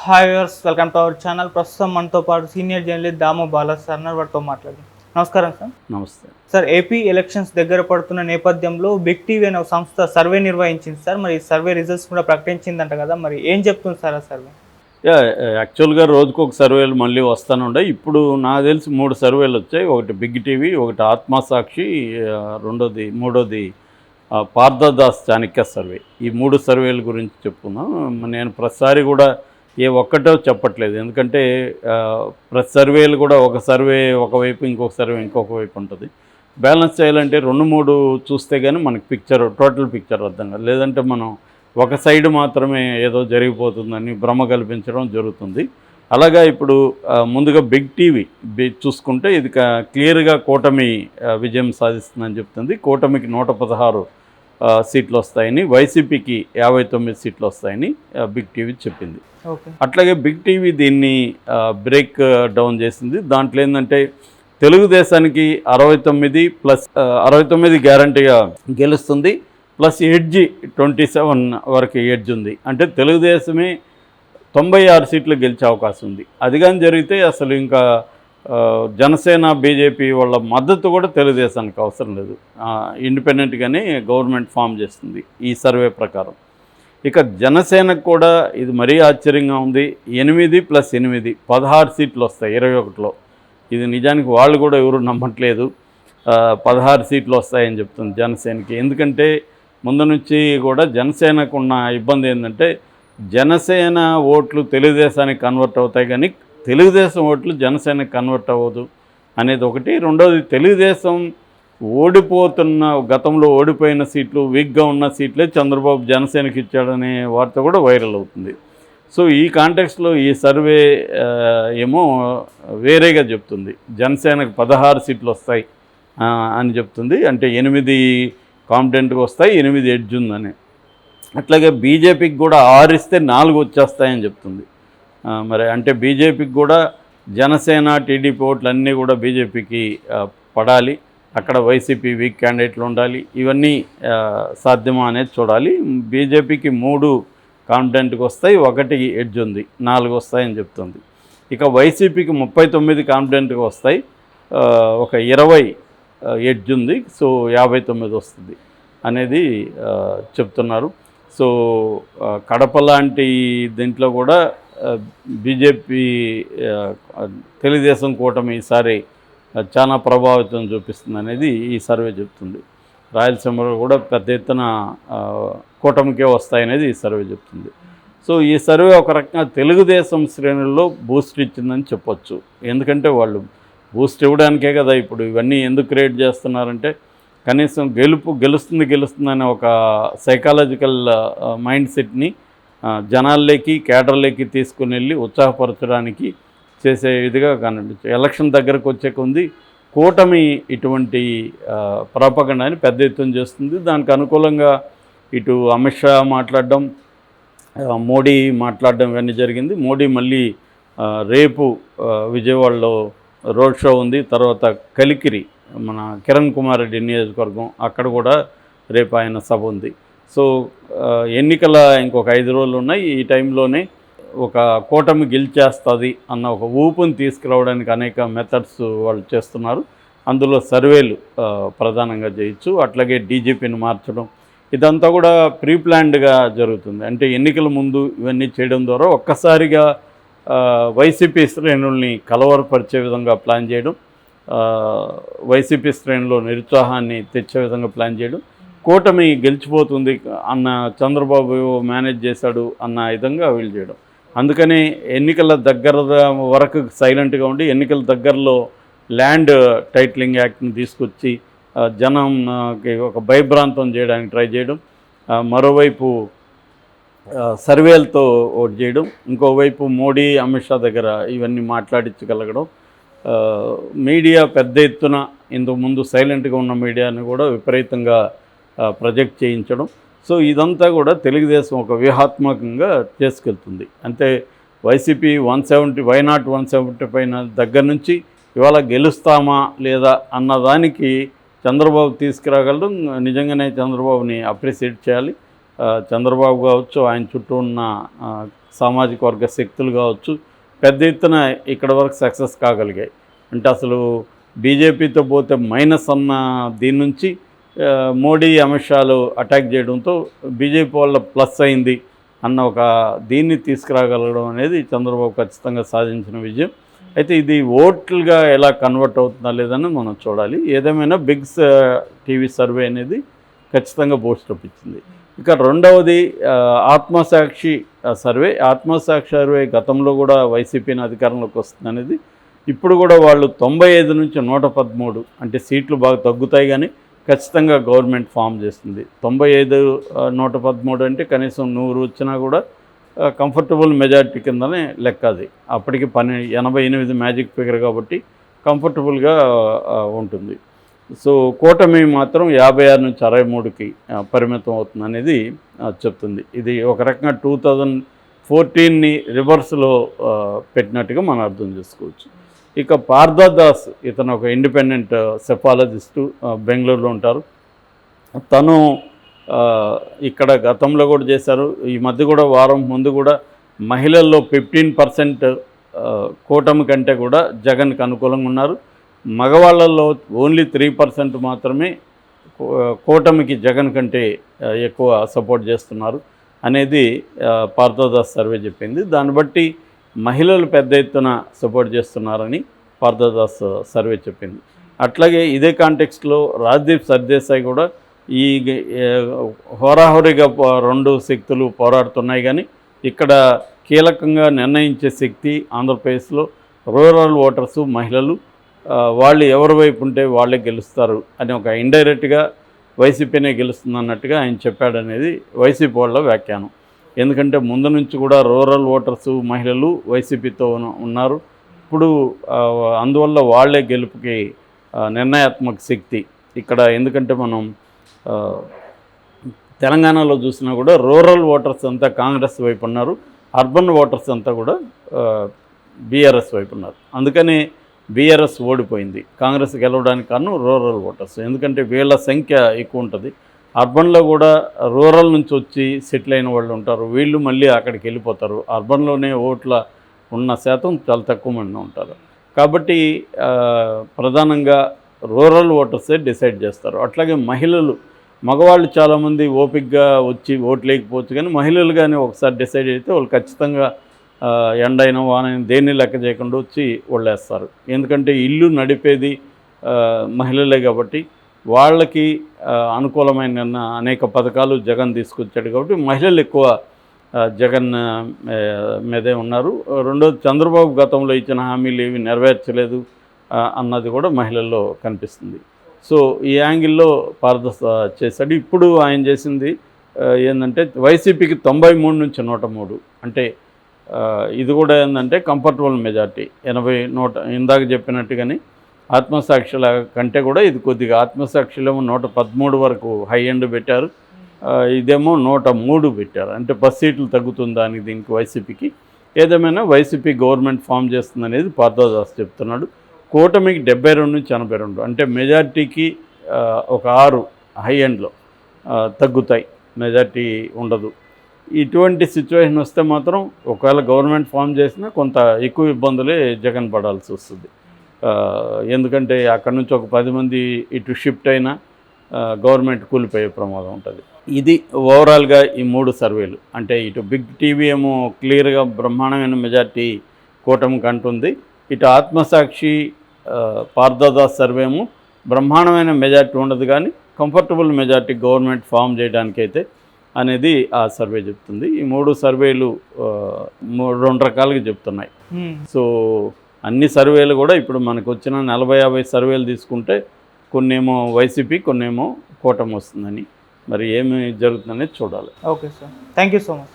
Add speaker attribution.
Speaker 1: Hi viewers, welcome to our channel. ప్రస్తుతం మనతో పాటు సీనియర్ జర్నలిస్ట్ దాము బాలా సార్ వారితో మాట్లాడదాం. నమస్కారం సార్.
Speaker 2: నమస్తే
Speaker 1: సార్, ఏపీ ఎలక్షన్స్ దగ్గర పడుతున్న నేపథ్యంలో బిగ్ టీవీ అనే ఒక సంస్థ సర్వే నిర్వహించింది సార్. మరి ఈ సర్వే రిజల్ట్స్ కూడా ప్రకటించిందంట కదా, మరి ఏం చెప్తుంది సార్ ఆ సర్వే?
Speaker 2: యాక్చువల్గా రోజుకొక సర్వేలు మళ్ళీ వస్తూనే ఉన్నాయి. ఇప్పుడు నాకు తెలిసి 3 సర్వేలు వచ్చాయి. ఒకటి బిగ్ టీవీ, ఒకటి ఆత్మసాక్షి, మూడోది పార్థదాస్ చాణక్య సర్వే. ఈ 3 సర్వేల గురించి చెప్పుకుందాం. నేను ప్రతిసారి కూడా ఒక్కటో చెప్పట్లేదు, ఎందుకంటే ప్రతి సర్వేలు కూడా ఒక సర్వే ఒకవైపు, ఇంకొక సర్వే ఇంకొక వైపు ఉంటుంది. బ్యాలెన్స్ చేయాలంటే 2-3 చూస్తే కానీ మనకి టోటల్ పిక్చర్ అర్థం కాదు. లేదంటే మనం ఒక సైడ్ మాత్రమే ఏదో జరిగిపోతుందని భ్రమ కల్పించడం జరుగుతుంది. అలాగా ఇప్పుడు ముందుగా బిగ్ టీవీ చూసుకుంటే ఇది క్లియర్గా కూటమి విజయం సాధిస్తుందని చెప్తుంది. కూటమికి 116 సీట్లు వస్తాయని, వైసీపీకి 59 సీట్లు వస్తాయని బిగ్ టీవీ చెప్పింది. అట్లాగే బిగ్ టీవీ దీన్ని బ్రేక్ డౌన్ చేసింది. దాంట్లో ఏంటంటే తెలుగుదేశానికి 69 గ్యారంటీగా గెలుస్తుంది, ప్లస్ ఎడ్జి 27 వరకు ఎడ్జ్ ఉంది. అంటే తెలుగుదేశమే 96 సీట్లు గెలిచే అవకాశం ఉంది. అది కానీ జరిగితే అసలు ఇంకా జనసేన బీజేపీ వాళ్ళ మద్దతు కూడా తెలుగుదేశానికి అవసరం లేదు, ఇండిపెండెంట్గానే గవర్నమెంట్ ఫామ్ చేస్తుంది ఈ సర్వే ప్రకారం. ఇక జనసేనకు కూడా ఇది మరీ ఆశ్చర్యంగా ఉంది. 8+8 16 సీట్లు వస్తాయి 21లో. ఇది నిజానికి వాళ్ళు కూడా ఎవరు నమ్మట్లేదు. 16 సీట్లు వస్తాయని చెప్తుంది జనసేనకి. ఎందుకంటే ముందు నుంచి కూడా జనసేనకు ఉన్న ఇబ్బంది ఏంటంటే జనసేన ఓట్లు తెలుగుదేశానికి కన్వర్ట్ అవుతాయి, కానీ తెలుగుదేశం ఓట్లు జనసేనకి కన్వర్ట్ అవ్వదు అనేది ఒకటి. రెండోది, తెలుగుదేశం గతంలో ఓడిపోయిన సీట్లు, వీక్గా ఉన్న సీట్లే చంద్రబాబు జనసేనకి ఇచ్చాడనే వార్త కూడా వైరల్ అవుతుంది. సో ఈ కాంటెక్స్లో ఈ సర్వే ఏమో వేరేగా చెప్తుంది. జనసేనకు 16 సీట్లు వస్తాయి అని చెప్తుంది. అంటే 8 కాంపిటెంట్గా వస్తాయి, 8 ఎడ్జ్ ఉందని. అట్లాగే బీజేపీకి కూడా 6 ఇస్తే 4 వచ్చేస్తాయని చెప్తుంది. మరి అంటే బీజేపీకి కూడా జనసేన టీడీపీ ఓట్లు అన్నీ కూడా బీజేపీకి పడాలి, అక్కడ వైసీపీ వీక్ క్యాండిడేట్లు ఉండాలి. ఇవన్నీ సాధ్యమా అనేది చూడాలి. బీజేపీకి 3 కాంపిటెంట్కి వస్తాయి, 1 ఎడ్జ్ ఉంది, 4 వస్తాయని చెప్తుంది. ఇక వైసీపీకి 39 కాంపిటెంట్గా వస్తాయి, ఒక 20 ఎడ్జ్ ఉంది, సో 59 వస్తుంది అనేది చెప్తున్నారు. సో కడప లాంటి దీంట్లో కూడా బీజేపీ తెలుగుదేశం కూటమి ఈసారి చాలా ప్రభావితం చూపిస్తుంది అనేది ఈ సర్వే చెప్తుంది. రాయలసీమలో కూడా పెద్ద ఎత్తున కూటమికే వస్తాయనేది ఈ సర్వే చెప్తుంది. సో ఈ సర్వే ఒక రకంగా తెలుగుదేశం శ్రేణుల్లో బూస్ట్ ఇచ్చిందని చెప్పొచ్చు. ఎందుకంటే వాళ్ళు బూస్ట్ ఇవ్వడానికే కదా ఇప్పుడు ఇవన్నీ ఎందుకు క్రియేట్ చేస్తున్నారంటే కనీసం గెలుస్తుందనే ఒక సైకాలజికల్ మైండ్ సెట్ని జనాల్లోకి, కేడర్లోకి తీసుకుని వెళ్ళి ఉత్సాహపరచడానికి చేసే విధిగా కనిపించు. ఎలక్షన్ దగ్గరకు వచ్చే కొంది కూటమి ఇటువంటి ప్రాపగండాని పెద్ద ఎత్తున చేస్తుంది. దానికి అనుకూలంగా ఇటు అమిత్ షా మాట్లాడడం, మోడీ మాట్లాడడం ఇవన్నీ జరిగింది. మోడీ మళ్ళీ రేపు విజయవాడలో రోడ్ షో ఉంది, తర్వాత కలికిరి మన కిరణ్ కుమార్ రెడ్డి నియోజకవర్గం అక్కడ కూడా రేపు ఆయన సభ ఉంది. సో ఎన్నికల ఇంకొక 5 రోజులు ఉన్నాయి. ఈ టైంలోనే ఒక కూటమి గెలిచేస్తుంది అన్న ఒక ఊపుని తీసుకురావడానికి అనేక మెథడ్స్ వాళ్ళు చేస్తున్నారు. అందులో సర్వేలు ప్రధానంగా చేయొచ్చు. అట్లాగే డీజీపీని మార్చడం, ఇదంతా కూడా ప్రీ ప్లాన్డ్గా జరుగుతుంది. అంటే ఎన్నికల ముందు ఇవన్నీ చేయడం ద్వారా ఒక్కసారిగా వైసీపీ శ్రేణుల్ని కలవరపరిచే విధంగా ప్లాన్ చేయడం, వైసీపీ శ్రేణుల్లో నిరుత్సాహాన్ని తెచ్చే విధంగా ప్లాన్ చేయడం, కూటమి గెలిచిపోతుంది అన్న చంద్రబాబు మేనేజ్ చేశాడు అన్న విధంగా వీళ్ళు చేయడం. అందుకని ఎన్నికల దగ్గర వరకు సైలెంట్గా ఉండి ఎన్నికల దగ్గరలో ల్యాండ్ టైటిలింగ్ యాక్ట్ని తీసుకొచ్చి జనంకి ఒక భయభ్రాంతం చేయడానికి ట్రై చేయడం, మరోవైపు సర్వేలతో ఓటు చేయడం, ఇంకోవైపు మోడీ అమిత్ షా దగ్గర ఇవన్నీ మాట్లాడించగలగడం, మీడియా పెద్ద ఎత్తున ఇంతకుముందు సైలెంట్గా ఉన్న మీడియాని కూడా విపరీతంగా ప్రొజెక్ట్ చేయించడం. సో ఇదంతా కూడా తెలుగుదేశం ఒక వ్యూహాత్మకంగా చేసుకెళ్తుంది. అంటే వైసీపీ 170 వైనాట్ 170 పైన దగ్గర నుంచి ఇవాళ గెలుస్తామా లేదా అన్నదానికి చంద్రబాబు తీసుకురాగలరు. నిజంగానే చంద్రబాబుని అప్రిషియేట్ చేయాలి. చంద్రబాబు కావచ్చు, ఆయన చుట్టూ ఉన్న సామాజిక వర్గ శక్తులు కావచ్చు, పెద్ద ఎత్తున ఇక్కడ వరకు సక్సెస్ కాగలిగాయి. అంటే అసలు బీజేపీతో పోతే మైనస్ అన్న దీని నుంచి మోడీ అమిత్ షాలు అటాక్ చేయడంతో బీజేపీ వాళ్ళ ప్లస్ అయింది అన్న ఒక దీన్ని తీసుకురాగలగడం అనేది చంద్రబాబు ఖచ్చితంగా సాధించిన విజయం. అయితే ఇది ఓట్లుగా ఎలా కన్వర్ట్ అవుతుందా లేదని మనం చూడాలి. ఏదేమైనా బిగ్స్ టీవీ సర్వే అనేది ఖచ్చితంగా బూస్టప్ ఇచ్చింది. ఇక రెండవది ఆత్మసాక్షి సర్వే. ఆత్మసాక్షి సర్వే గతంలో కూడా వైసీపీని అధికారంలోకి వస్తుంది అనేది, ఇప్పుడు కూడా వాళ్ళు 95 నుంచి 113 అంటే సీట్లు బాగా తగ్గుతాయి కానీ ఖచ్చితంగా గవర్నమెంట్ ఫామ్ చేస్తుంది. 95 113 అంటే కనీసం 100 వచ్చినా కూడా కంఫర్టబుల్ మెజారిటీ కిందనే లెక్క. అది అప్పటికి 88 మ్యాజిక్ ఫిగర్ కాబట్టి కంఫర్టబుల్గా ఉంటుంది. సో కూటమి మాత్రం 56 నుంచి 63కి పరిమితం అవుతుంది అనేది చెప్తుంది. ఇది ఒక రకంగా 2014ని రివర్స్లో పెట్టినట్టుగా మనం అర్థం చేసుకోవచ్చు. ఇక పార్థదాస్, ఇతను ఒక ఇండిపెండెంట్ సెఫాలజిస్టు, బెంగళూరులో ఉంటారు. తను ఇక్కడ గతంలో కూడా చేశారు. ఈ మధ్య కూడా వారం ముందు కూడా మహిళల్లో 15% కూటమి కంటే కూడా జగన్కి అనుకూలంగా ఉన్నారు. మగవాళ్ళల్లో ఓన్లీ 3% మాత్రమే కూటమికి జగన్ కంటే ఎక్కువ సపోర్ట్ చేస్తున్నారు అనేది పార్థదాస్ సర్వే చెప్పింది. దాన్ని బట్టి మహిళలు పెద్ద ఎత్తున సపోర్ట్ చేస్తున్నారని పార్థదాస్ సర్వే చెప్పింది. అట్లాగే ఇదే కాంటెక్స్ట్లో రాజ్దీప్ సర్దేశాయ్ కూడా ఈ హోరాహోరీగా రెండు శక్తులు పోరాడుతున్నాయి కానీ ఇక్కడ కీలకంగా నిర్ణయించే శక్తి ఆంధ్రప్రదేశ్లో రూరల్ ఓటర్సు, మహిళలు. వాళ్ళు ఎవరి వైపు ఉంటే వాళ్ళే గెలుస్తారు అని ఒక ఇండైరెక్ట్గా వైసీపీనే గెలుస్తుంది అన్నట్టుగా ఆయన చెప్పాడనేది వైసీపీ వాళ్ళ వ్యాఖ్యానం. ఎందుకంటే ముందు నుంచి కూడా రూరల్ ఓటర్సు, మహిళలు వైసీపీతో ఉన్నారు. ఇప్పుడు అందువల్ల వాళ్ళే గెలుపుకి నిర్ణయాత్మక శక్తి ఇక్కడ. ఎందుకంటే మనం తెలంగాణలో చూసినా కూడా రూరల్ ఓటర్స్ అంతా కాంగ్రెస్ వైపు ఉన్నారు, అర్బన్ ఓటర్స్ అంతా కూడా బీఆర్ఎస్ వైపు ఉన్నారు. అందుకని బీఆర్ఎస్ ఓడిపోయింది. కాంగ్రెస్ గెలవడానికి కారణం రూరల్ ఓటర్స్, ఎందుకంటే వీళ్ళ సంఖ్య ఎక్కువ ఉంటుంది. అర్బన్లో కూడా రూరల్ నుంచి వచ్చి సెటిల్ అయిన వాళ్ళు ఉంటారు, వీళ్ళు మళ్ళీ అక్కడికి వెళ్ళిపోతారు. అర్బన్లోనే ఓట్ల ఉన్న శాతం చాలా తక్కువ మంది ఉంటారు. కాబట్టి ప్రధానంగా రూరల్ ఓటర్సే డిసైడ్ చేస్తారు. అట్లాగే మహిళలు, మగవాళ్ళు చాలామంది ఓపికగా వచ్చి ఓట్లు లేకపోవచ్చు, కానీ మహిళలు కానీ ఒకసారి డిసైడ్ అయితే వాళ్ళు ఖచ్చితంగా ఎండైన వానైనా దేన్ని లెక్క చేయకుండా వచ్చి ఓళ్ళేస్తారు. ఎందుకంటే ఇల్లు నడిపేది మహిళలే కాబట్టి వాళ్ళకి అనుకూలమైన అనేక పథకాలు జగన్ తీసుకొచ్చాడు కాబట్టి మహిళలు ఎక్కువ జగన్ మీదే ఉన్నారు. రెండోది, చంద్రబాబు గతంలో ఇచ్చిన హామీలు ఏవి నెరవేర్చలేదు అన్నది కూడా మహిళల్లో కనిపిస్తుంది. సో ఈ యాంగిల్లో పారదర్శ చేశాడు. ఇప్పుడు ఆయన చేసింది ఏంటంటే వైసీపీకి 93 నుంచి 103, అంటే ఇది కూడా ఏంటంటే కంఫర్టబుల్ మెజార్టీ 80-100. ఇందాక చెప్పినట్టుగానే ఆత్మసాక్షుల కంటే కూడా ఇది కొద్దిగా, ఆత్మసాక్షులేమో 113 వరకు హై ఎండ్ పెట్టారు, ఇదేమో 103 పెట్టారు. అంటే 10 సీట్లు తగ్గుతుంది దానికి దీనికి వైసీపీకి. ఏదేమైనా వైసీపీ గవర్నమెంట్ ఫామ్ చేస్తుంది అనేది పార్థదాస్ చెప్తున్నాడు. కూటమికి 72 నుంచి 82, అంటే మెజార్టీకి ఒక 6 హై ఎండ్లో తగ్గుతాయి, మెజార్టీ ఉండదు. ఇటువంటి సిచ్యువేషన్ వస్తే మాత్రం ఒకవేళ గవర్నమెంట్ ఫామ్ చేసినా కొంత ఎక్కువ ఇబ్బందులే జగన్ పడాల్సి వస్తుంది. ఎందుకంటే అక్కడి నుంచి ఒక 10 మంది ఇటు షిఫ్ట్ అయినా గవర్నమెంట్ కూలిపోయే ప్రమాదం ఉంటుంది. ఇది ఓవరాల్గా ఈ 3 సర్వేలు. అంటే ఇటు బిగ్ టీవీ ఏమో క్లియర్గా బ్రహ్మాండమైన మెజార్టీ కూటమికి అంటుంది, ఇటు ఆత్మసాక్షి పార్థదాస్ సర్వే ఏమో బ్రహ్మాండమైన మెజార్టీ ఉండదు కానీ కంఫర్టబుల్ మెజార్టీ గవర్నమెంట్ ఫామ్ చేయడానికైతే అనేది ఆ సర్వే చెప్తుంది. ఈ 3 సర్వేలు 2 రకాలుగా చెప్తున్నాయి. సో అన్ని సర్వేలు కూడా ఇప్పుడు మనకు వచ్చిన 40-50 సర్వేలు తీసుకుంటే కొన్నేమో వైసీపీ, కొన్నేమో కూటమి వస్తుందని, మరి ఏమి జరుగుతుందనేది చూడాలి.
Speaker 1: Okay sir, thank you so much.